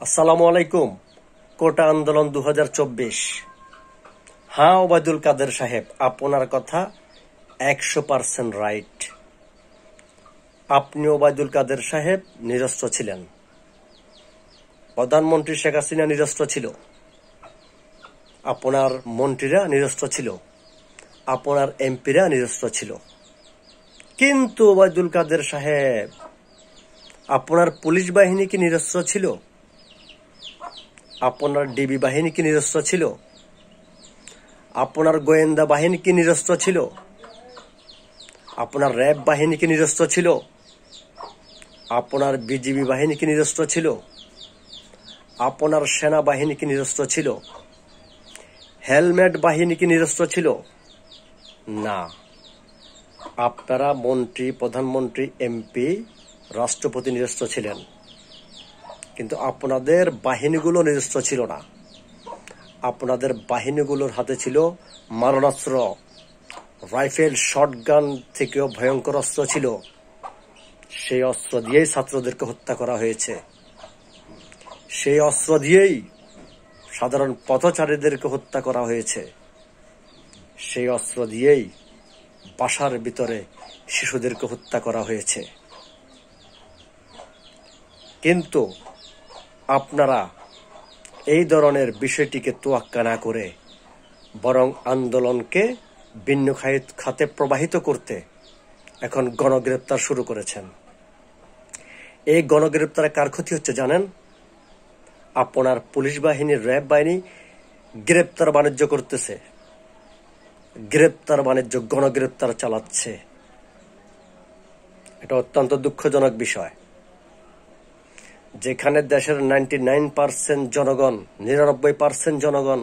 আসসালামু আলাইকুম। কোটা আন্দোলন 2024। হ্যাঁ, ওবায়দুল কাদের সাহেব, আপনার কথা 100% রাইট। আপনি ওবায়দুল কাদের সাহেব নিরস্ত্র ছিলেন, প্রধানমন্ত্রী শেখ হাসিনা নিরস্ত্র ছিল, আপনার মন্ত্রীরা নিরস্ত্র ছিল, আপনার এমপিরা নিরস্ত্র ছিল। কিন্তু ওবায়দুল কাদের সাহেব, আপনার পুলিশ বাহিনী কি নিরস্ত্র ছিল? আপনার ডিবি বাহিনী কি নিরস্ত্র ছিল? আপনার গোয়েন্দা বাহিনী কি নিরস্ত্র ছিল? আপনার র্যাব বাহিনী কি নিরস্ত্র ছিল? আপনার বিজিবি বাহিনী কি নিরস্ত্র ছিল? আপনার সেনা বাহিনী কি নিরস্ত্র ছিল? হেলমেট বাহিনী কি নিরস্ত্র ছিল? না। আপনারা মন্ত্রী, প্রধানমন্ত্রী, এমপি, রাষ্ট্রপতি নিরস্ত্র ছিলেন, কিন্তু আপনাদের বাহিনীগুলো নিরস্ত্র ছিল না। আপনাদের বাহিনীগুলোর হাতে ছিল মারণাস্ত্র, রাইফেল, শটগান থেকেও ভয়ঙ্কর অস্ত্র ছিল। সেই অস্ত্র দিয়েই ছাত্রদেরকে হত্যা করা হয়েছে। সেই অস্ত্র দিয়েই সাধারণ পথচারীদেরকে হত্যা করা হয়েছে। সেই অস্ত্র দিয়েই বাসার ভিতরে শিশুদেরকে হত্যা করা হয়েছে। কিন্তু আপনারা এই ধরনের বিষয়টিকে তোয়াক্কা না করে বরং আন্দোলনকে ভিন্ন খাতে প্রবাহিত করতে এখন গণগ্রেপ্তার শুরু করেছেন। এই গণগ্রেপ্তারে কার ক্ষতি হচ্ছে জানেন? আপনার পুলিশ বাহিনী, র্যাব বাহিনী গ্রেপ্তার বাণিজ্য করতেছে, গ্রেপ্তার বাণিজ্য, গণগ্রেপ্তার চালাচ্ছে। এটা অত্যন্ত দুঃখজনক বিষয়। যেখানে দেশের 99% জনগণ, 99% জনগণ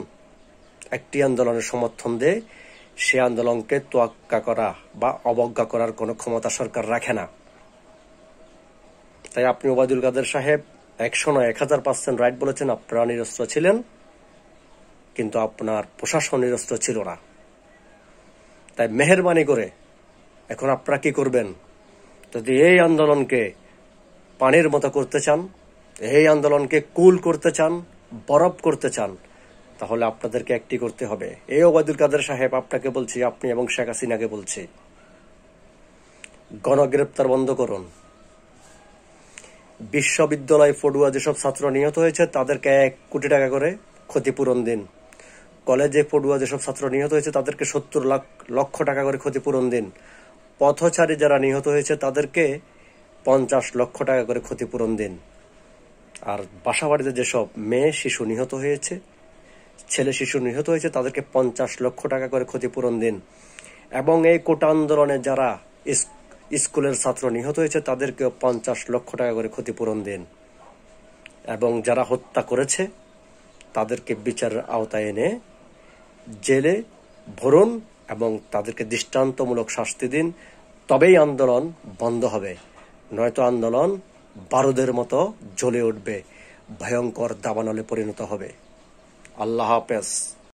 একটি আন্দোলনের সমর্থন দেয়, সে আন্দোলনকে তোয়াক্কা করা বা অবজ্ঞা করার কোনো ক্ষমতা সরকার রাখে না। তাই আপনি ওবায়দুল কাদের সাহেব 100 নয় 1000% রাইট বলেছেন। আপনারা নিরস্ত্র ছিলেন, কিন্তু আপনার প্রশাসন নিরস্ত্র ছিল না। তাই মেহেরবানি করে এখন আপনারা কি করবেন? যদি এই আন্দোলনকে পানির মতো করতে চান, এই আন্দোলনকে কুল করতে চান, বরফ করতে চান, তাহলে আপনাদেরকে একটি করতে হবে। এই ওবায়দুল কাদের সাহেব, আপনাকে বলছি, আপনি এবং শেখ হাসিনাকে বলছি, গণগ্রেপ্তার বন্ধ করুন। বিশ্ববিদ্যালয় পড়ুয়া যেসব ছাত্র নিহত হয়েছে তাদেরকে 1 কোটি টাকা করে ক্ষতিপূরণ দিন। কলেজে পড়ুয়া যেসব ছাত্র নিহত হয়েছে তাদেরকে 70 লক্ষ টাকা করে ক্ষতিপূরণ দিন। পথচারী যারা নিহত হয়েছে তাদেরকে 50 লক্ষ টাকা করে ক্ষতিপূরণ দিন। আর বাসাবাড়িতে যেসব মেয়ে শিশু নিহত হয়েছে, ছেলে শিশু নিহত হয়েছে, তাদেরকে 50 লক্ষ টাকা করে ক্ষতিপূরণ দিন। এবং এই কোটা আন্দোলনে যারা স্কুলের ছাত্র নিহত হয়েছে তাদেরকেও 50 লক্ষ টাকা করে ক্ষতিপূরণ দিন। এবং যারা হত্যা করেছে তাদেরকে বিচারের আওতায় এনে জেলে ভরুন এবং তাদেরকে দৃষ্টান্তমূলক শাস্তি দিন। তবেই আন্দোলন বন্ধ হবে, নয়তো আন্দোলন বারুদের মতো জ্বলে উঠবে, ভয়ঙ্কর দাবানলে পরিণত হবে। আল্লাহ হাফেজ।